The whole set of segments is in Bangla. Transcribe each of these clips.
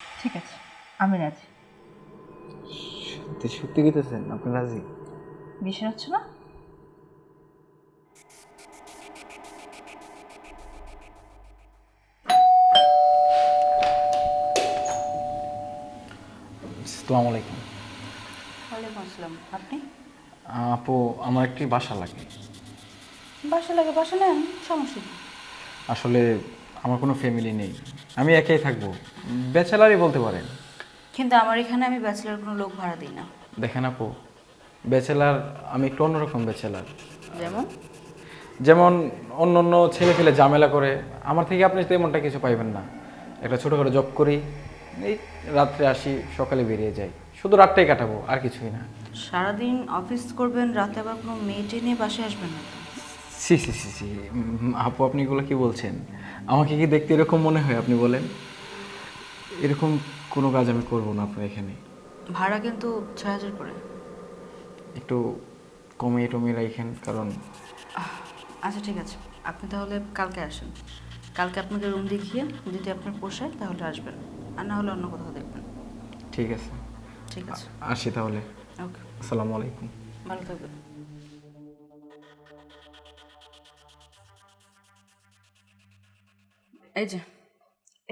ঠিক আছে, আমি রাজি। সত্যি সত্যি গেতেছেন আপনি রাজি? বিশ্বাস হচ্ছে না? আসসালামু আলাইকুম। ওয়ালাইকুম আসসালাম। আপনি? আপু, আমার একটি বাসা লাগে। বাসা লাগে, বাসা নেন, সমস্যা কি? আসলে আমার কোনো ফ্যামিলি নেই, আমি একাই থাকবো, ব্যাচেলারই বলতে পারেন। কিন্তু আমার এখানে আমি ব্যাচেলার কোনো লোক ভাড়া দিই না। দেখেন আপু, ব্যাচেলার আমি একটু অন্যরকম ব্যাচেলার। যেমন? যেমন অন্য অন্য ছেলে ফেলে ঝামেলা করে, আমার থেকে আপনি তেমনটা কিছু পাইবেন না। একটা ছোটোখাটো জব করি, এই রাত্রে আসি, সকালে বেরিয়ে যাই, শুধু রাতটাই কাটাবো, আর কিছুই না। সারাদিন অফিস করবেন, রাতে আবার কোনো মেয়েটে নিয়ে বাসায় আসবেন না তো? সি সি সি সি, আপু আপনি এগুলো কি বলছেন? আমাকে কি দেখতে এরকম মনে হয় আপনি বলেন? এরকম কোনো কাজ আমি করবো না আপনার এখানে। ভাড়া কিন্তু ৬,০০০ করে। একটু কমিয়ে টমিয়ে রাখেন, কারণ আচ্ছা ঠিক আছে, আপনি তাহলে কালকে আসেন। কালকে আপনাকে রুম দেখিয়ে যদি আপনার পোষায় তাহলে আসবেন, আর না হলে অন্য কোথাও দেখবেন। ঠিক আছে, ঠিক আছে। আসি তাহলে। ওকে, আসসালামু আলাইকুম। ভালো থাকবেন। এই যে,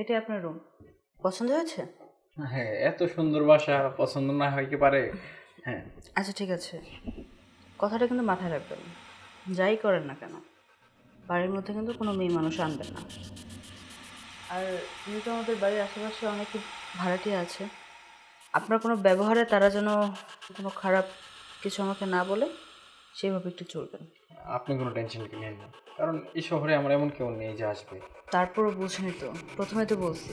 এটাই আপনার রুম। পছন্দ হয়েছে? হ্যাঁ, এত সুন্দর বাসা পছন্দ না হয় কি পারে? হ্যাঁ। আচ্ছা ঠিক আছে, কথাটা কিন্তু মাথায় রাখবেন। যাই করেন না কেন, বাড়ির মধ্যে কিন্তু কোনো মেয়ে মানুষ আনবেন না। আর যেহেতু আমাদের বাড়ির আশেপাশে অনেকে ভাড়াটিয়া আছে, আপনার কোনো ব্যবহারে তারা যেন কোনো খারাপ কিছু আমাকে না বলে, সেইভাবে একটু চলবেন। আপনি কোনো টেনশন নেন না, কারণ এই শহরে আমার এমন কেউ নেই যে আসবে। তারপরও বুঝিনি তো, প্রথমে তো বলছি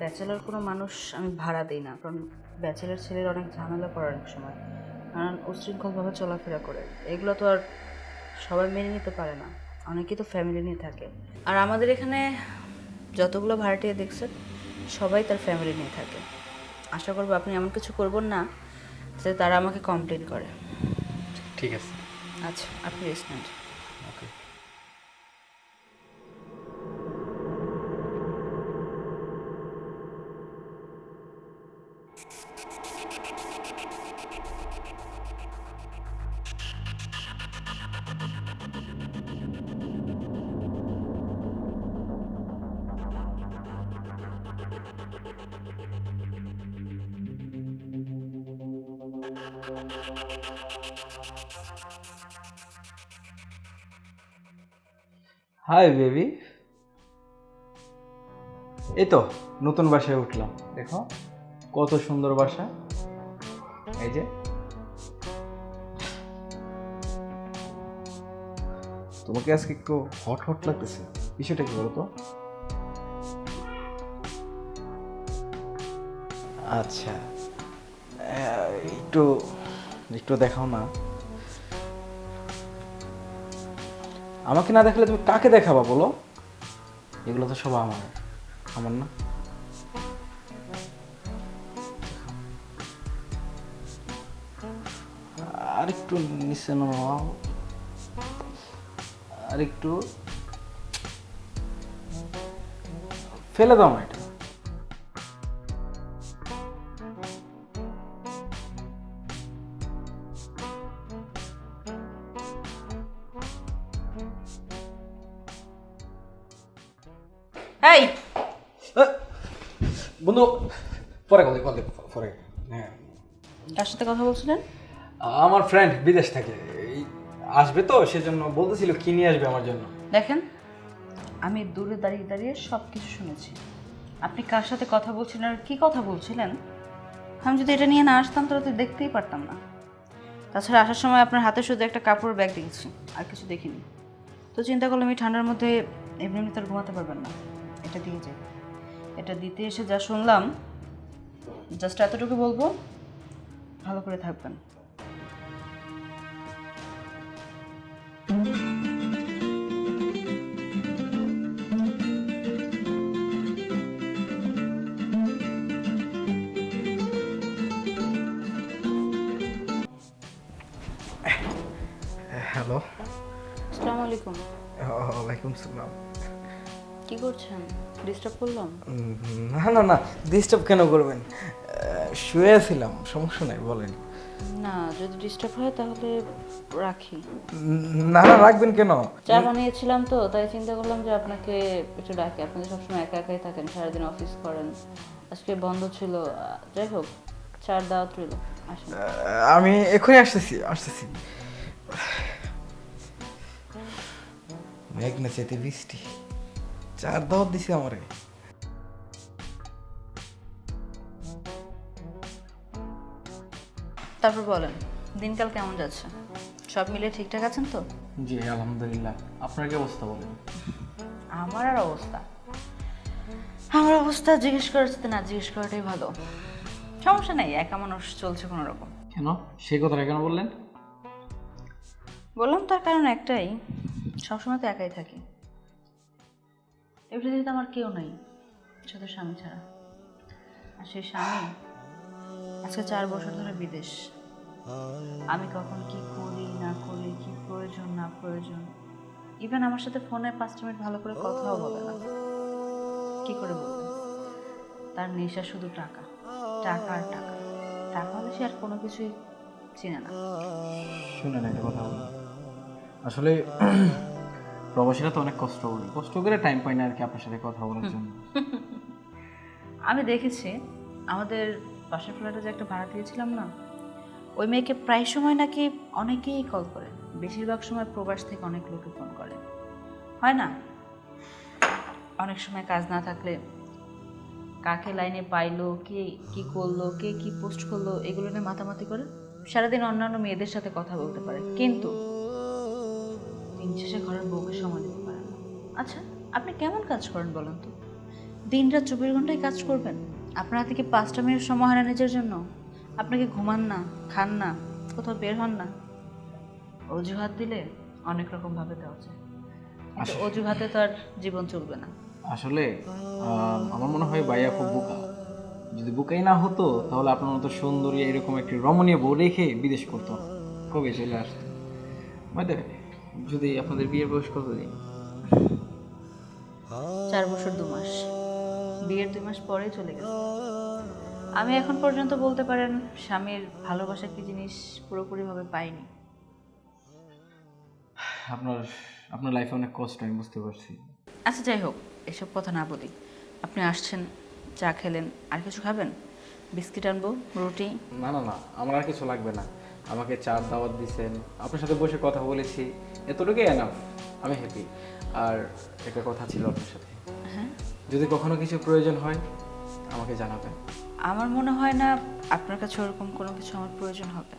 ব্যাচেলার কোনো মানুষ আমি ভাড়া দিই না, কারণ ব্যাচেলার ছেলের অনেক ঝামেলা করে অনেক সময়, নানান উচ্ছৃঙ্খলভাবে চলাফেরা করে। এগুলো তো আর সবাই মেনে নিতে পারে না, অনেকেই তো ফ্যামিলি নিয়ে থাকে। আর আমাদের এখানে যতগুলো ভাড়াটিয়া দেখছেন সবাই তার ফ্যামিলি নিয়ে থাকে। আশা করবো আপনি এমন কিছু করবেন না যে তারা আমাকে কমপ্লেন করে। ঠিক আছে। আচ্ছা, আপনি রেস্ট নেন। ওকে। হাই বেবি, এই তো নতুন বাসায় উঠলাম, দেখো কত সুন্দর বাসা। এই যে, তোমাকে আজকে একটু হট হট লাগতেছে, বিষয়টা কি বলো তো? আচ্ছা, একটু একটু দেখাও না। আমাকে না দেখালে তুমি কাকে দেখাবা বলো? এগুলো তো সব আমার, আমার না। আর একটু নিচে নাও, আর একটু, ফেলে দাও না এটা। এই, আহ! বন্ধু, পরে কথা বলতে, পরে। হ্যাঁ, কার সাথে কথা বলছিলেন? আমার ফ্রেন্ড বিদেশ থেকে এই আসবে, তো সেজন্য বলতেছিল কি নিয়ে আসবে আমার জন্য। দেখেন, আমি দূরে দাঁড়িয়ে দাঁড়িয়ে সব কিছু শুনেছি। আপনি কার সাথে কথা বলছিলেন আর কী কথা বলছিলেন, আমি যদি এটা নিয়ে না আসতাম তাহলে তো দেখতেই পারতাম না। তাছাড়া আসার সময় আপনার হাতে শুধু একটা কাপড়ের ব্যাগ দেখেছি, আর কিছু দেখিনি। তো চিন্তা করলাম এই ঠান্ডার মধ্যে এমনি এমনি তো আর ঘুমাতে পারবেন না, এটা দিয়ে যাই। এটা দিতে এসে যা শুনলাম, জাস্ট এতটুকু বলবো, ভালো করে থাকবেন। হ্যালো। আসসালামু আলাইকুম। ওয়ালাইকুম সালাম। কি করছেন? ডিস্টার্ব করলাম? না না না, ডিস্টার্ব কেন করবেন? শুয়ে ছিলাম, সমস্যা নাই, বলেন। না, যদি ডিস্টার্ব হয় তাহলে রাখি। না না, রাখবেন কেন? চা বানিয়েছিলাম তো, তাই চিন্তা করলাম যে আপনাকে একটু ডাকি। আপনি তো সবসময় একা একাই থাকেন, সারাদিন অফিস করেন, আজকে বন্ধ ছিল। যাই হোক, চার দাওয়াত রইল, আসেন। আমি এখনই আসতেছি আসতেছি। মেঘ না চেতে বৃষ্টি, চার দাওয়াত দিছি আমারে। তারপর বলেন, দিনকাল কেমন যাচ্ছে? সব মিলিয়ে ঠিকঠাক আছেন তো? জি আলহামদুলিল্লাহ, আপনার কি অবস্থা বলেন? আমার আর অবস্থা, আমার অবস্থা জিজ্ঞেস করার সাথে না জিজ্ঞেস করাটাই ভালো। সমস্যা নেই, একা মানুষ চলছে কোনো রকম। কেন সেই কথাটা কেন বললেন? বললাম তার কারণ একটাই, সবসময় তো একাই থাকি। এই পৃথিবীতে আমার কেউ নেই, শুধু স্বামী ছাড়া। আর সেই স্বামী আজকে 4 বছর ধরে বিদেশ। আমি কখন কি করি না করি, কি প্রয়োজন না প্রয়োজন, ইভেন আমার সাথে ফোনে 5 মিনিট ভালো করে কথাও বলে না। কি করে বলবেন? তার নেশা শুধু টাকা, টাকা আর টাকা। টাকা হলে সে আর কোনো কিছুই চিনে না। শুনেন একটা কথা বলি, আসলে প্রবাসীরা তো অনেক কষ্ট করে, কষ্ট করে টাইম পায় না আর কি আপনার সাথে কথা বলার জন্য। আমি দেখেছি আমাদের পাশের ফ্ল্যাটে যে একটা ভাড়া দিয়েছিলাম না, ওই মেয়েকে প্রায় সময় নাকি অনেকেই কল করে। বেশিরভাগ সময় প্রবাস থেকে অনেক লোকে ফোন করে, হয় না? অনেক সময় কাজ না থাকলে কাকে লাইনে পাইলো, কে কি করলো, কে কি পোস্ট করলো, এগুলো নিয়ে মাতামাতি করে সারাদিন অন্যান্য মেয়েদের সাথে কথা বলতে পারে, কিন্তু দিন শেষে ঘরের বউকে সময় দিতে পারে না। আচ্ছা, আপনি কেমন কাজ করেন বলেন তো? দিনরাত 24 ঘন্টায় কাজ করবেন? আপনার হাতে কি 5টা মিনিট সময় হয় না নিজের জন্য? আপনাকে ঘুমান না, খান না, কোথাও বের হন না? অজুহাত দিলে অনেক রকম ভাবে দেওয়া যায়, কিন্তু অজুহাতে তো আর জীবন চলবে না। আসলে আমার মনে হয় ভাইয়া খুব বোকা। যদি বোকাই না হতো তাহলে আপনার মতো সুন্দরী এরকম একটি রমণীয় বউ রেখে বিদেশ করতো না, কবে চলে আসতো। মানে যদি আপনাদের বিয়ের বয়স কতদিন? 4 বছর 2 মাস। বিয়ের 2 মাস পরেই চলে গেছে। আমি এখন পর্যন্ত বলতে পারেন স্বামীর ভালোবাসা কি জিনিস পুরোপুরিভাবে পাইনি। আপনার আপনার লাইফে অনেক কষ্ট, আমি বুঝতে পারছি। আচ্ছা যাই হোক, এসব কথা না বলি। আপনি আসছেন, চা খেলেন, আর কিছু খাবেন? বিস্কিট আনবো, রুটি? না না না, আমার আর কিছু লাগবে না। আমাকে চার দাওয়াত দিছেন, আপনার সাথে বসে কথা বলেছি, এতটুকুই এনাফ। আমি হ্যাপি। আর একটা কথা ছিল আপনার সাথে, হ্যাঁ, যদি কখনো কিছু প্রয়োজন হয় আমাকে জানাবেন। আমার মনে হয় না আপনার কাছে ওরকম কোনো কিছু আমার প্রয়োজন হবে।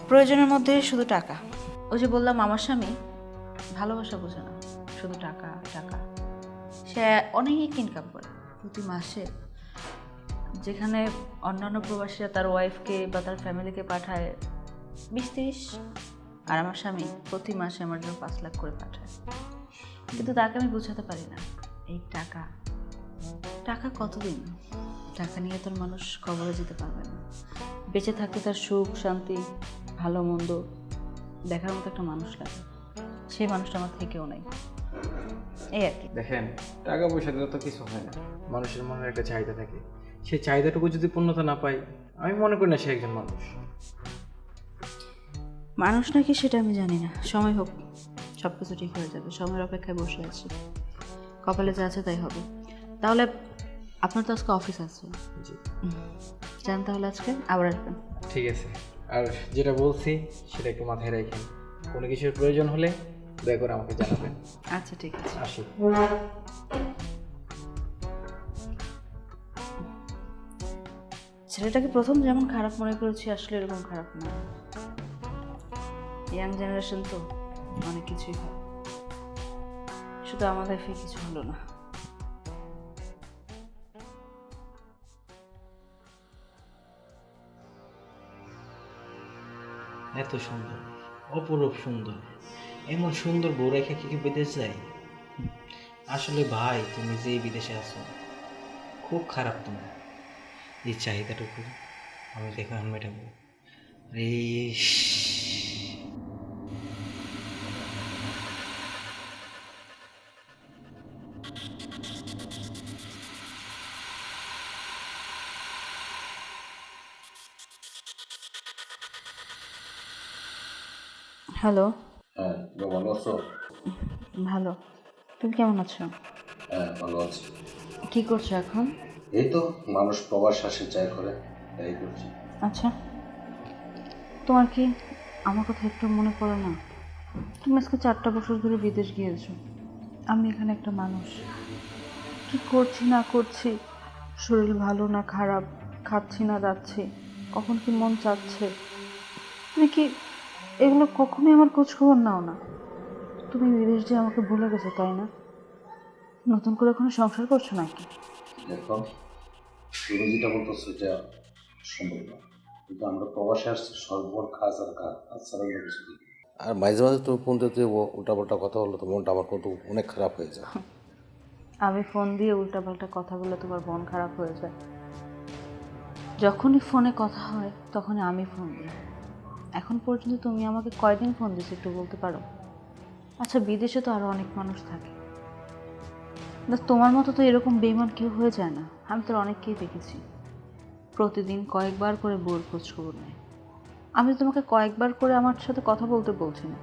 প্রয়োজনের মধ্যে শুধু টাকা। ওই যে বললাম, আমার স্বামী ভালোবাসা বোঝে না, শুধু টাকা টাকা। সে অনেক ইনকাম করে প্রতি মাসে, যেখানে অন্যান্য প্রবাসীরা তার ওয়াইফকে বা তার ফ্যামিলিকে পাঠায় 20-30, আর আমার স্বামী প্রতি মাসে আমার জন্য 5 লাখ করে পাঠায়। কিন্তু তাকে আমি বোঝাতে পারি না, এই টাকা টাকা কতদিন? টাকা নিয়ে তোর মানুষ কবরে যেতে পারবে না। বেঁচে থাকতে তার সুখ শান্তি ভালো মন্দ দেখার মতো একটা মানুষ লাগে, সেই মানুষটা আমার থেকেও নাই, এই আর কি। দেখেন, টাকা পয়সা দিলে তো কিছু হয় না, মানুষের মনের একটা চাহিদা থাকে, সেই চাহিদাটুকু যদি পূর্ণতা না পায়, আমি মনে করি না সে একজন মানুষ। মানুষ নাকি সেটা আমি জানি না, সময় হোক, সব কিছু ঠিক হয়ে যাবে। সময়ের অপেক্ষায় বসে আছি, কপালে যা আছে তাই হবে। তাহলে আপনার তো আজকে অফিস আছে, জি যান তাহলে, আজকে আবার আসবেন। ঠিক আছে, আর যেটা বলছি সেটা একটু মাথায় রাখেন, কোনো কিছুর প্রয়োজন হলে দয়া করে আমাকে জানাবেন। আচ্ছা ঠিক আছে। আসি। ছেলেটাকে প্রথম যেমন খারাপ মনে করেছি, আসলে এরকম খারাপ না। ইয়াং জেনারেশন তো অনেক কিছুই হয়, শুধু আমার লাইফে কিছু হলো না। এত সুন্দর, অপরূপ সুন্দর, এমন সুন্দর বউ রেখে কি বিদেশ যায়? আসলে ভাই, তুমি যে বিদেশে আছো খুব খারাপ। তোমার এই চাহিদাটুকু আমি দেখে মেটাবো। রে হ্যালো। হ্যাঁ, তুমি ভালো আছো? ভালো। তুমি কেমন আছো? হ্যাঁ, ভালো আছি। কি করছো এখন? এই তো মানুষ প্রবাস আসে চাই করে, তাই করছি। আচ্ছা, তোমার কি আমার কথা একটু মনে পড়ে না? তুমি আজকে 4টা বছর ধরে বিদেশ গিয়েছো, আমি এখানে একটা মানুষ, কি করছি না করছি, শরীর ভালো না খারাপ, খাচ্ছি না যাচ্ছি, কখন কি মন চাচ্ছে, তুমি কি এগুলো কখনোই আমার খোঁজ খবর নাও না? তুমি বিদেশ যে আমাকে ভুলে গেছো তাই না? নতুন করে কোনো সংসার করছো নাকি? দেখো, তুমি যেটা বলতেছো এটা সম্ভব না, কিন্তু আমরা প্রবাসে আসছি সর্বর কাজ আর কাজ, তাছাড়া অন্য কিছু নেই। আর মাঝে মাঝে তুমি ফোন দিতে উল্টাপাল্টা কথা বললো তো মনটা আমার কিন্তু অনেক খারাপ হয়ে যায়। আমি ফোন দিয়ে উল্টাপাল্টা কথা বলে তোমার মন খারাপ হয়ে যায়? যখনই ফোনে কথা হয় তখনই আমি ফোন দিই। এখন পর্যন্ত তুমি আমাকে কয়দিন ফোন দিছো একটু বলতে পারো? আচ্ছা, বিদেশে তো আরও অনেক মানুষ থাকে, তোমার মতো তো এরকম বেইমান কেউ হয়ে যায় না। আমি তো অনেককেই দেখেছি প্রতিদিন কয়েকবার করে বউর খোঁজ খবর নেয়। আমি তো তোমাকে কয়েকবার করে আমার সাথে কথা বলতে বলছি না,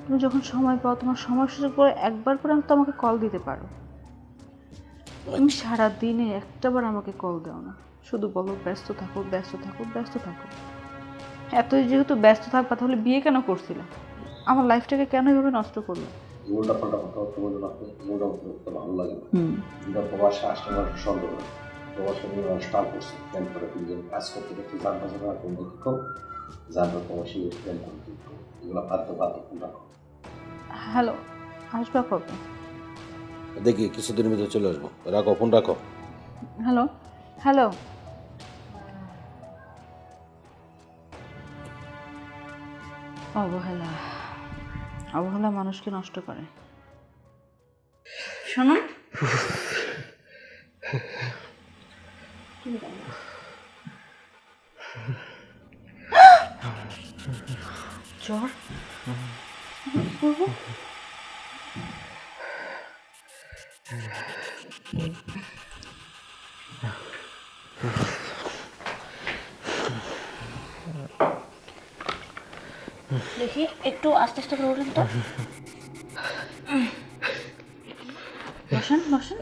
তুমি যখন সময় পাও তোমার সময় সুযোগ করে একবার করে তো আমাকে কল দিতে পারো। তুমি সারা দিনে একটাবার আমাকে কল দাও না, শুধু বলো ব্যস্ত থাকো ব্যস্ত থাকো ব্যস্ত থাকো। এতই যেহেতু ব্যস্ত থাকবা তাহলে বিয়ে কেন করছিলে? আমার লাইফটাকে কেন এভাবে নষ্ট করলো? উল্টাপাল্টা কথা বলতে বলুন আপনি, এগুলো করতে ভালো লাগে না। কিন্তু প্রবাসে আসলে মানুষ সন্দেহ করে, প্রবাসে নিয়ে মানুষ টাল করছে, প্ল্যান করে তুমি যেন কাজ করতে করতে জানতে যাবে না তুমি দেখো জানবে প্রবাসী প্ল্যান করতে এগুলো বাধ্য বাধ্য রাখো। হ্যালো, আসবা কবে? দেখি কিছুদিনের ভিতরে চলে আসবো, রাখো ফোন রাখো। Hello hello. অবহেলা, অবহেলা মানুষকে নষ্ট করে। শোনো, জ্বর দেখি, একটু আস্তে আস্তে করে উঠেন তো। বসেন বসেন।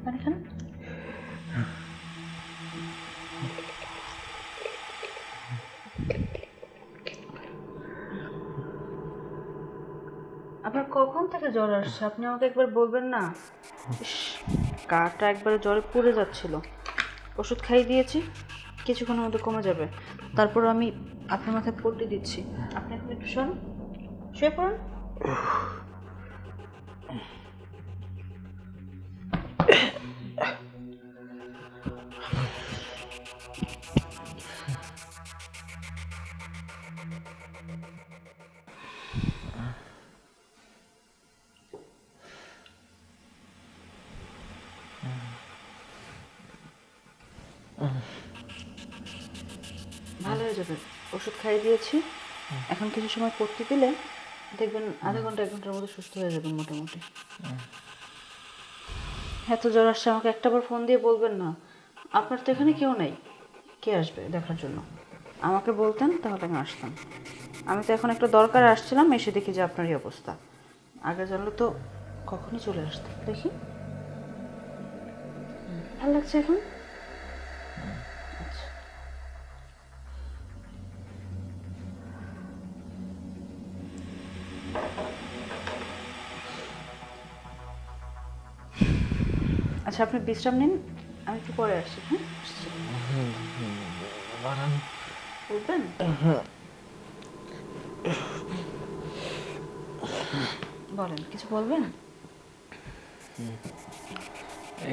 পানি খান। আপনার কখন থেকে জ্বর আসছে আপনি আমাকে একবার বলবেন না? ইস, গাটা একবারে জ্বরে পুড়ে যাচ্ছিল। ওষুধ খাইয়ে দিয়েছি, কিছুক্ষণের মধ্যে কমে যাবে। তারপর আমি আপনার মাথায় পট্টি দিচ্ছি, আপনি এখন একটু শোন, শুয়ে পড়ুন। ভালো হয়ে যাবে, ওষুধ খাইয়ে দিয়েছি। এখন কিছু সময় পড়তে দিলে দেখবেন আধা ঘন্টা 1 ঘন্টার মধ্যে সুস্থ হয়ে যাবেন মোটামুটি। এত জ্বর আসছে আমাকে একটাবার ফোন দিয়ে বলবেন না? আপনার তো এখানে কেউ নেই, কে আসবে দেখার জন্য? আমাকে বলতেন তাহলে আমি আসতাম। আমি তো এখন একটা দরকারে আসছিলাম, এসে দেখি যে আপনার এই অবস্থা। আগে জানলে তো কখনই চলে আসতাম। দেখি ভালো লাগছে এখন? আচ্ছা, আচ্ছা আপনি বিশ্রাম নিন, আমি একটু পরে আসছি। হ্যাঁ আসছি। বলবেন? বলেন, কিছু বলবেন?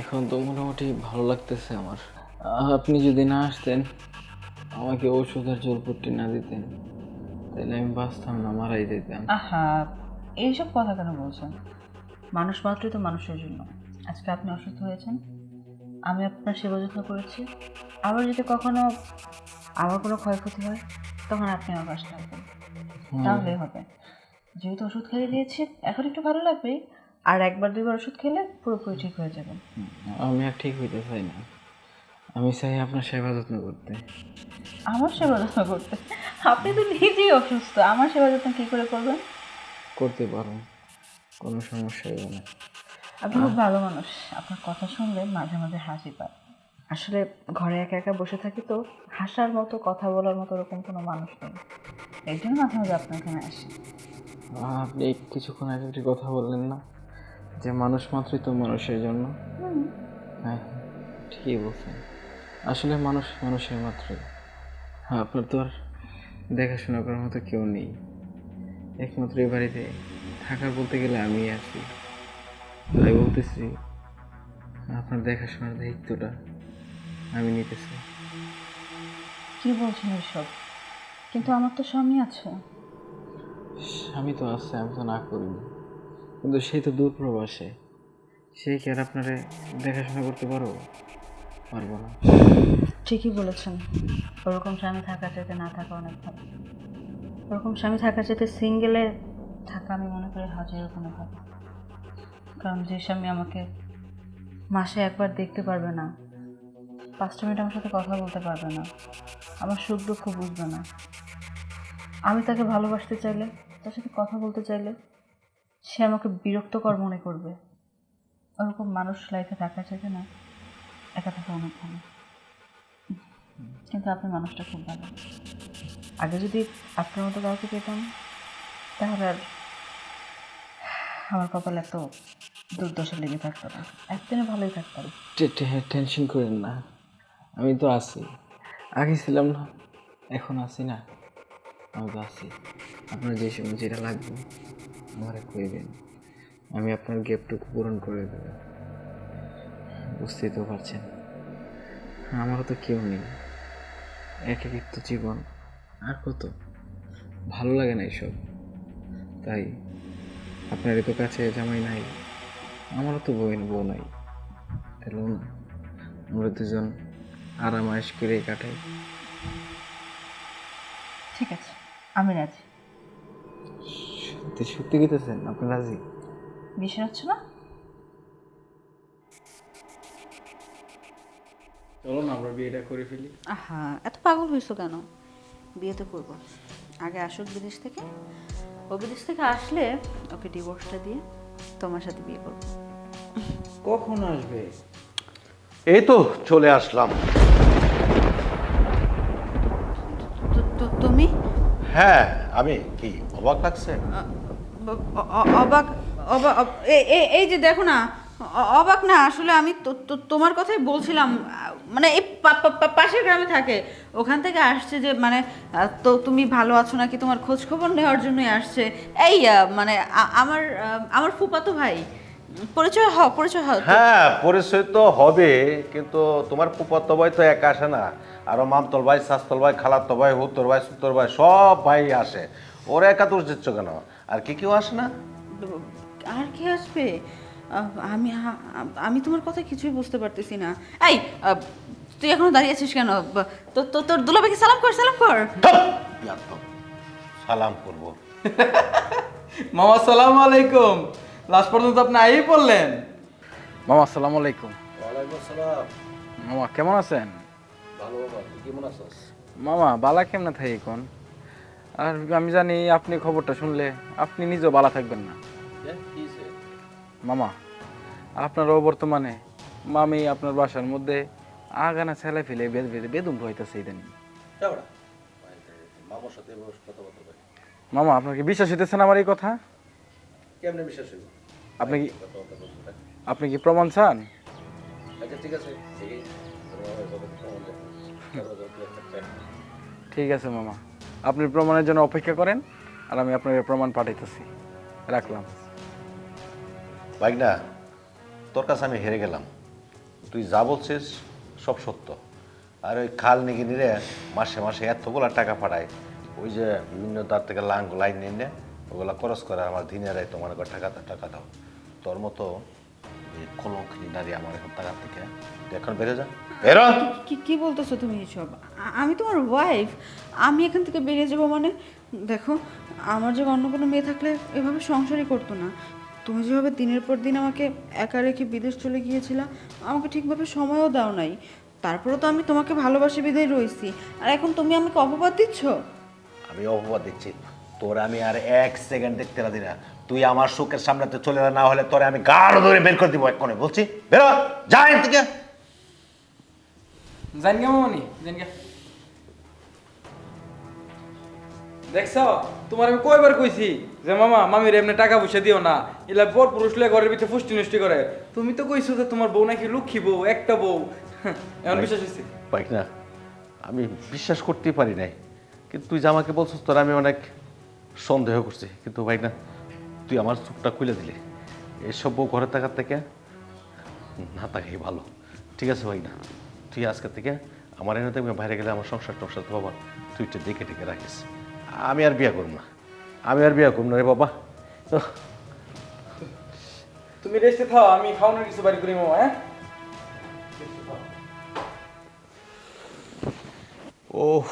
এখন তো মোটামুটি ভালো লাগতেছে আমার। আপনি যদি না আসতেন, আমাকে ওষুধের জোরপট্টি না দিতেন, তাহলে আমি বাঁচতাম না, মারাই যেতাম। আহা, এইসব কথা কেন বলছেন? মানুষ মাত্রই তো মানুষের জন্য। আজকে আপনি অসুস্থ হয়েছেন, আমি আপনার সেবা যত্ন করেছি। আবার যদি কখনো আমার কোনো ক্ষয়ক্ষতি হয় তখন আপনি আমার পাশে থাকবেন, তাহলেই হবে। যেহেতু ওষুধ খেয়ে দিয়েছি, এখন একটু ভালো লাগবেই, আর একবার দুইবার ওষুধ খেলে পুরোপুরি ঠিক হয়ে যাবেন। আমি আর ঠিক হইতে চাই না, আমি চাই আপনার সেবা যত্ন করতে। আমার সেবা যত্ন করতে? আপনি তো নিজেই অসুস্থ, আমার সেবা যত্ন কী করে করবেন? করতে পারো, কোনো সমস্যা হবে না। আপনি খুব ভালো মানুষ, আপনার কথা শুনলে মাঝে মাঝে হাসি পায়। আসলে ঘরে একা একা বসে থাকি তো, হাসার মতো কথা বলার মতো ওরকম কোনো মানুষ নেই, এই জন্য মাঝে মাঝে আপনার এখানে আসি। আপনি কিছুক্ষণ আগে একটি কথা বললেন না যে মানুষ মাত্রই তো মানুষের জন্য? হ্যাঁ, ঠিকই বলছেন। আসলে মানুষ মানুষের মাত্রই। হ্যাঁ, আপনার তো আর দেখাশোনা করার মতো কেউ নেই, একমাত্র এই বাড়িতে থাকার বলতে গেলে আমি আছি। তাই বলতেছি, আপনার দেখাশোনার দায়িত্বটা আমি নিতেছি। কি বলছেন এসব? কিন্তু আমার তো স্বামী আছে। স্বামী তো আছে, আমি তো না করিনি, কিন্তু সেই তো দূর প্রবাসে, সে কি আর আপনারে দেখাশোনা করতে পারবো? পারবো না। ঠিকই বলেছেন, ওরকম স্বামী থাকার চাইতে না থাকা অনেক ভালো। ওরকম স্বামী থাকার চাইতে সিঙ্গেলে থাকা আমি মনে করি হাজারো কোনো ভালো। কারণ যে স্বামী আমাকে মাসে একবার দেখতে পারবে না, 5টা মিনিট আমার সাথে কথা বলতে পারবে না, আমার সুখ দুঃখ বুঝবে না, আমি তাকে ভালোবাসতে চাইলে, তার সাথে কথা বলতে চাইলে সে আমাকে বিরক্তকর মনে করবে, ওরকম মানুষ লাইফে থাকার চাইতে না একা থাকা অনেক ভালো। কিন্তু আপনি মানুষটা খুব ভালো। আগে যদি আপনার মতো কাউকে পেতাম, তাহলে আর আমার কপালে এত দুর্দশা লেগে থাকতো না, একদিনে ভালোই থাকতাম। টেনশন করেন না, আমি তো আছি, আগে ছিলাম না, এখন আছি না, আমি তো আছি। আপনার যে সময় যেটা লাগবে আমারে কইবেন, আমি আপনার গ্যাপটুকু পূরণ করে দেবো। বুঝতেই তো পারছেন, আমারও তো কেউ নেই, একাকিত্ব জীবন, আর কত ভালো লাগে না এইসব। তাই আপনারই তো কাছে জামাই নাই, আমারও তো বউ নাই, তাহলে না আমরা দুজন আরাম আয়েশ করে কাটাই। ঠিক আছে, আমি রাজি। সত্যি সত্যি গেতেছেন আপনি রাজি? বিশ্বাস হচ্ছে না? চলো না আমরা বিয়েটা করে ফেলি। আহা, এত পাগল হয়েছো কেন? বিয়ে তো করবো, আগে আসুক বিদেশ থেকে, ও বিদেশ থেকে আসলে ওকে ডিভোর্সটা দিয়ে তোমার সাথে বিয়ে করবো। কখন আসবে? এই তো চলে আসলাম। তুমি হ্যাঁ, আমি কি অবাক লাগছে? অবাক? অবাক? এই যে দেখো না, অবাক না, আসলে আমি তোমার কথাই বলছিলাম। মানে এই পাশের গ্রামে থাকে, ওখান থেকে আসছে যে মানে তো তুমি ভালো আছো নাকি তোমার খোঁজ খবর নেওয়ার জন্যই আসছে। এই মানে আমার ফুফাতো ভাই, পরিচয় হও। হ্যাঁ, পরিচয় তো হবে, কিন্তু তোমার ফুফাতো ভাই তো একা আসে না, আরো মামতল ভাই, শাস্তল ভাই, খালাতো ভাই, হুত্তর ভাই, সুত্তর ভাই, সব ভাই আসে। ওরা একা দোষ দিচ্ছ কেন? আর কি কেউ আসে না? আর কি আসবে? আমি আমি তোমার কথা কিছুই বুঝতে পারতেছি না। এই তুই এখনো দাঁড়িয়ে আছিস কেন? তোর দুলাভাইকে সালাম কর, সালাম কর। বিয়াদ্দব। সালাম করবো? মামা আসসালামু আলাইকুম, লাস্ট পর্যন্ত আপনি আইই পড়লেন। মামা আসসালামু আলাইকুম। ওয়ালাইকুম আসসালাম। মামা কেমন আছেন? ভালো বাবা, তুই কেমন আছিস? মামা বালা কেমনে থাকি এখন? আর আমি জানি আপনি খবরটা শুনলে আপনি নিজেও বালা থাকবেন না। মামা আপনার বর্তমানে মামি আপনার বাসার মধ্যে আগানা ছেলে ফেলে বেদম হইতেছে ইদানিং। মামার সাথে কথা বলতে পারি? মামা আপনার কি বিশ্বাস হইতেছে না আমার এই কথা? কেমনে বিশ্বাস হইব? আপনি কি প্রমাণ চান? আচ্ছা ঠিক আছে, ঠিক আছে মামা, আপনি প্রমাণের জন্য অপেক্ষা করেন, আর আমি আপনাকে প্রমাণ পাঠাইতেছি। রাখলাম। ভাইগনা, তোর কাছে আমি হেরে গেলাম। তুই যা বলছিস সব সত্য। আর ওই খাল নিগিনিরে মাসে মাসে এতগুলা টাকা পাঠায়, ওই যে বিভিন্ন তার থেকে লাইন নিয়ে ওগুলা খরচ করে আমার দিনে রায় তোমার টাকা দাও। তোর মতো এই কলঙ্কিনী নারী আমার এখন টাকা থেকে তুই এখন বেরো যা বেরো। কি কি বলতেছো তুমি এসব? আমি তোমার ওয়াইফ, আমি এখান থেকে বেরিয়ে যাবো মানে? দেখো, আমার যে অন্য কোনো মেয়ে থাকলে এভাবে সংসারই করতো না। তুমি যেভাবে দিনের পর দিন আমাকে একা রেখে বিদেশ চলে গিয়েছিলা, আমাকে ঠিকভাবে সময়ও দাও নাই। তারপরে তো আমি তোমাকে ভালোবাসি বিদায় রয়েছি, আর এখন তুমি আমাকে অপবাদ দিচ্ছ। আমি অপবাদ দিচ্ছি তোরা, আমি আর 1 সেকেন্ড দেখতে রাজি না। তুই আমার সুখের সামনেতে চলে যা, না হলে তোরে আমি গাঢ় ধরে বের করে দিব এক্ষণে বলছি। বেরো যা এখান থেকে। জান গে মামনি, জান গে। দেখছো, তোমার আমি কয়বার কইছি যে মামা মামির এমনি টাকা পয়সা দিও না, এলা পর পুরুষ লে ঘরের ভিতরে ফুষ্টি নষ্টি করে। তুমি তো কইছো যে তোমার বউ নাকি লক্ষ্মী বউ, একটা বউ। এমন বিশ্বাস হইছে? পাই না, আমি বিশ্বাস করতেই পারি নাই, কিন্তু তুই যে আমাকে বলছিস তোর আমি অনেক সন্দেহ করছি, কিন্তু ভাই না তুই আমার চোখটা খুলে দিলি। এসব বউ ঘরে থাকার থেকে না থাকাই ভালো। ঠিক আছে ভাই না, তুই আজকে থেকে আমার এনে দেখবে বাইরে গেলে আমার সংসার টংসার তো বাবা তুই একটু দেখে টেকে রাখিস। আমি আর বিয়ে করব না, আমি আর বিয়ে করব না রে বাবা। তুমি রেস্টে থাও, আমি খাওয়ানোর কিছু বাড়ি করি মামা। হ্যাঁ, ওহ